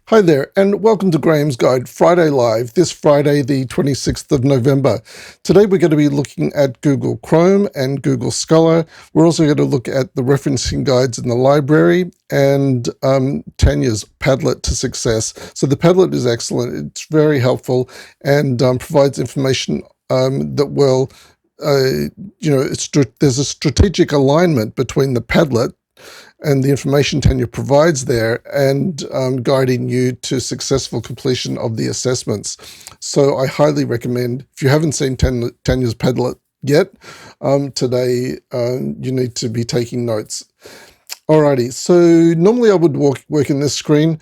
Hi there, and welcome to Graeme's Guide Friday Live, this Friday, the 26th of November. Today we're going to be looking at Google Chrome and Google Scholar. We're also going to look at the referencing guides in the library and Tanya's Padlet to Success. So the Padlet is excellent. It's very helpful and provides information that will, there's a strategic alignment between the Padlet and the information Tanya provides there and guiding you to successful completion of the assessments. So I highly recommend, if you haven't seen Tanya's Padlet yet, today you need to be taking notes. Alrighty, so normally I would work in this screen.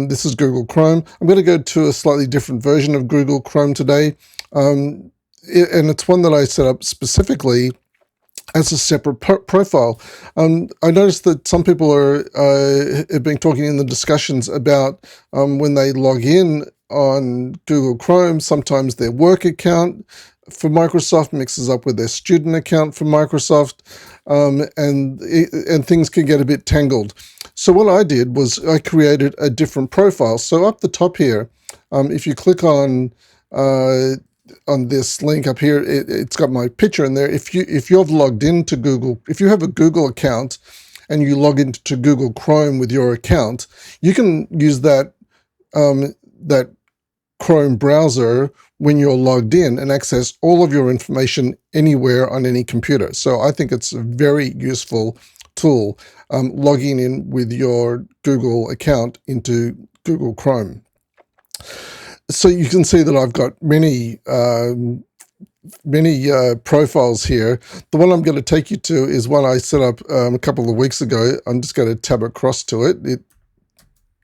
This is Google Chrome. I'm going to go to a slightly different version of Google Chrome today. And it's one that I set up specifically as a separate profile. I noticed that some people have been talking in the discussions about when they log in on Google Chrome, sometimes their work account for Microsoft mixes up with their student account for Microsoft, and things can get a bit tangled. So what I did was I created a different profile. So up the top here, if you click on this link up here, it's got my picture in there. If you've logged into Google, if you have a Google account and you log into Google Chrome with your account, you can use that Chrome browser when you're logged in and access all of your information anywhere on any computer. So I think it's a very useful tool, logging in with your Google account into Google Chrome. So you can see that I've got many profiles here. The one I'm going to take you to is one I set up a couple of weeks ago. I'm just going to tab across to it.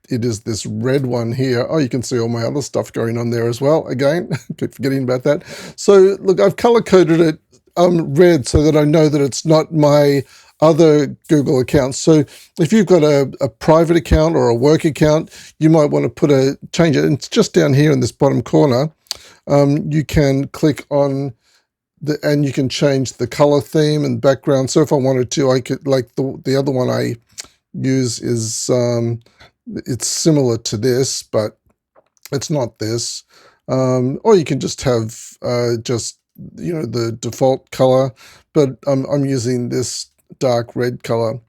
It is this red one here. Oh, you can see all my other stuff going on there as well. Again, keep forgetting about that. So look, I've color-coded it red so that I know that it's not my other Google accounts. So if you've got a private account or a work account, you might want to change it. And it's just down here in this bottom corner. You can click on and you can change the color theme and background. So if I wanted to, I could, like the other one I use is, it's similar to this, but it's not this. Or you can just have the default color, but I'm using this dark red color,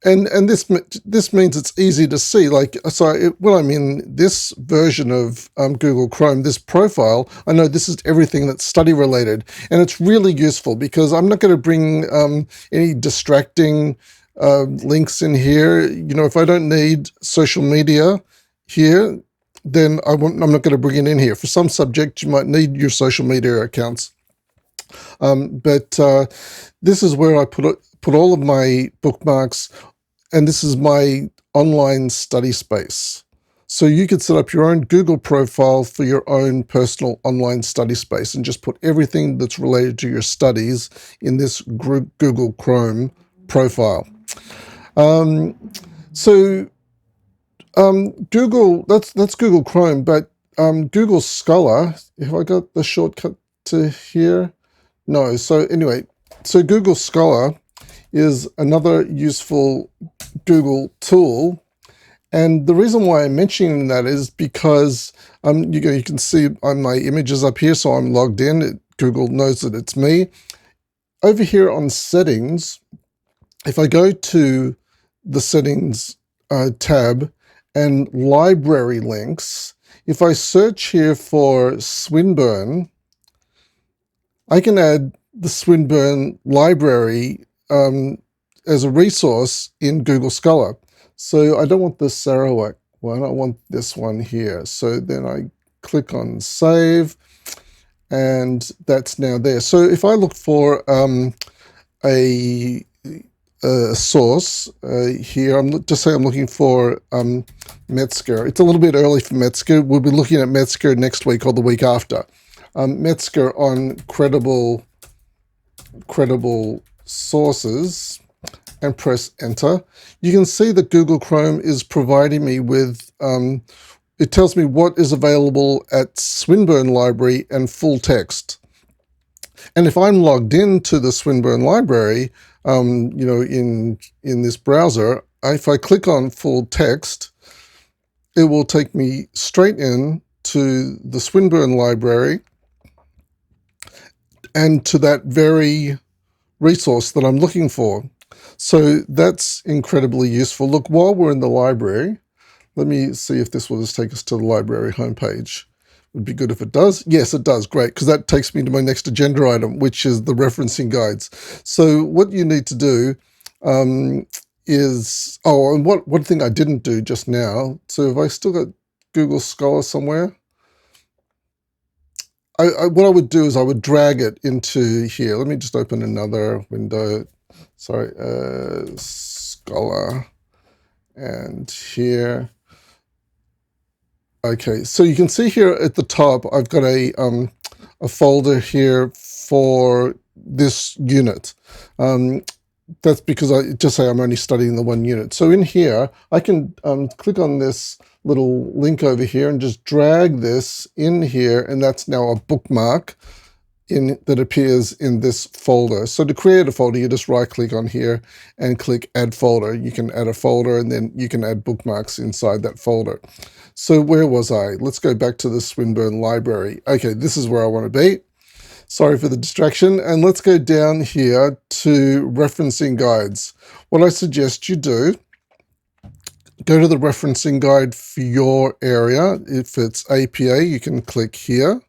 and this means it's easy to see. Like, so when I'm in this version of Google Chrome, this profile, I know this is everything that's study related, and it's really useful because I'm not going to bring any distracting links in here. You know, if I don't need social media here, then I'm not going to bring it in here. For some subjects, you might need your social media accounts. But this is where I put all of my bookmarks, and this is my online study space. So you could set up your own Google profile for your own personal online study space and just put everything that's related to your studies in this Google Chrome profile. Google, that's Google Chrome, but Google Scholar, have I got the shortcut to here? No. So anyway, so Google Scholar is another useful Google tool. And the reason why I'm mentioning that is because you can see my images up here, so I'm logged in. Google knows that it's me. Over here on settings, if I go to the settings tab and library links, if I search here for Swinburne, I can add the Swinburne library as a resource in Google Scholar. So I don't want the Sarawak one, I want this one here. So then I click on save, and that's now there. So if I look for a source here, just say I'm looking for Metzger. It's a little bit early for Metzger. We'll be looking at Metzger next week or the week after. Metzger on credible sources, and press enter. You can see that Google Chrome is providing me with, it tells me what is available at Swinburne Library and full text. And if I'm logged into the Swinburne Library, in this browser, if I click on full text, it will take me straight in to the Swinburne Library and to that very resource that I'm looking for. So that's incredibly useful. Look, while we're in the library, let me see if this will just take us to the library homepage. Would be good if it does. Yes, it does. Great, because that takes me to my next agenda item, which is the referencing guides. So what you need to do is, oh, and one thing I didn't do just now, so have I still got Google Scholar somewhere? What I would do is I would drag it into here. Let me just open another window. Sorry, Scholar, and here. Okay, so you can see here at the top, I've got a folder here for this unit. That's because I just say I'm only studying the one unit. So in here, I can click on this little link over here and just drag this in here, and that's now a bookmark that appears in this folder. So to create a folder, you just right-click on here and click Add Folder. You can add a folder, and then you can add bookmarks inside that folder. So where was I? Let's go back to the Swinburne Library. Okay, this is where I want to be. Sorry for the distraction. And let's go down here to referencing guides. What I suggest you do, go to the referencing guide for your area. If it's APA, you can click here.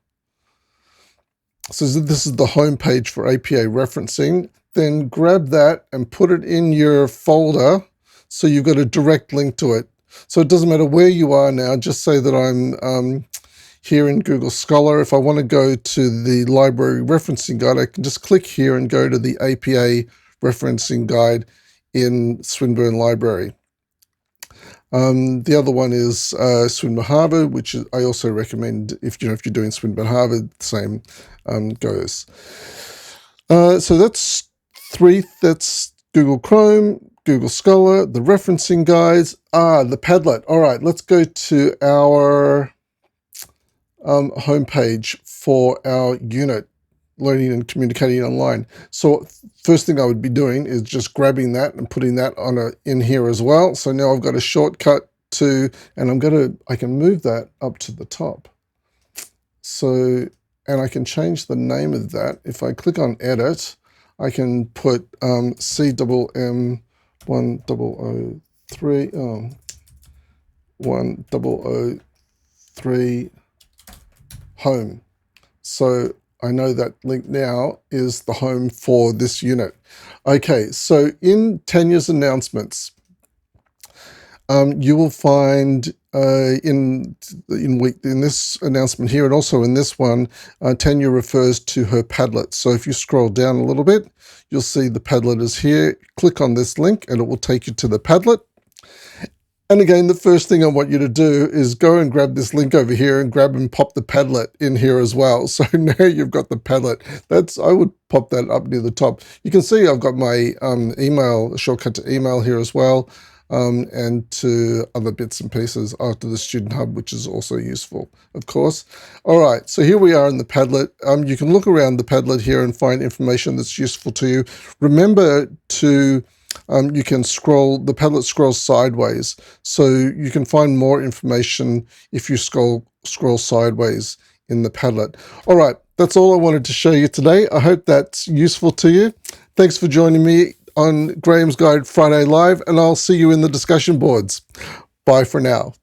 So this is the home page for APA referencing. Then grab that and put it in your folder so you've got a direct link to it. So it doesn't matter where you are now, just say that I'm here in Google Scholar. If I want to go to the library referencing guide, I can just click here and go to the APA referencing guide in Swinburne Library. The other one is Swinburne Harvard, which I also recommend if you're doing Swinburne Harvard, the same goes. So that's three. That's Google Chrome, Google Scholar, the referencing guides, the Padlet. All right, let's go to our homepage for our unit, Learning and Communicating Online. So first thing I would be doing is just grabbing that and putting that in here as well. So now I've got a shortcut to, and I can move that up to the top. So, and I can change the name of that. If I click on Edit, I can put CMM1003, 1003 home. So I know that link now is the home for this unit. Okay, so in Tanya's announcements, you will find in this announcement here and also in this one, Tanya refers to her Padlet. So if you scroll down a little bit, you'll see the Padlet is here. Click on this link and it will take you to the Padlet. And again, the first thing I want you to do is go and grab this link over here and grab and pop the Padlet in here as well. So now you've got the Padlet. I would pop that up near the top. You can see I've got my email, shortcut to email here as well, and to other bits and pieces after the Student Hub, which is also useful, of course. All right, so here we are in the Padlet. You can look around the Padlet here and find information that's useful to you. Remember to you can scroll, the Padlet scrolls sideways, so you can find more information if you scroll sideways in the Padlet. All right, that's all I wanted to show you today. I hope that's useful to you. Thanks for joining me on Graham's Guide Friday Live, and I'll see you in the discussion boards. Bye for now.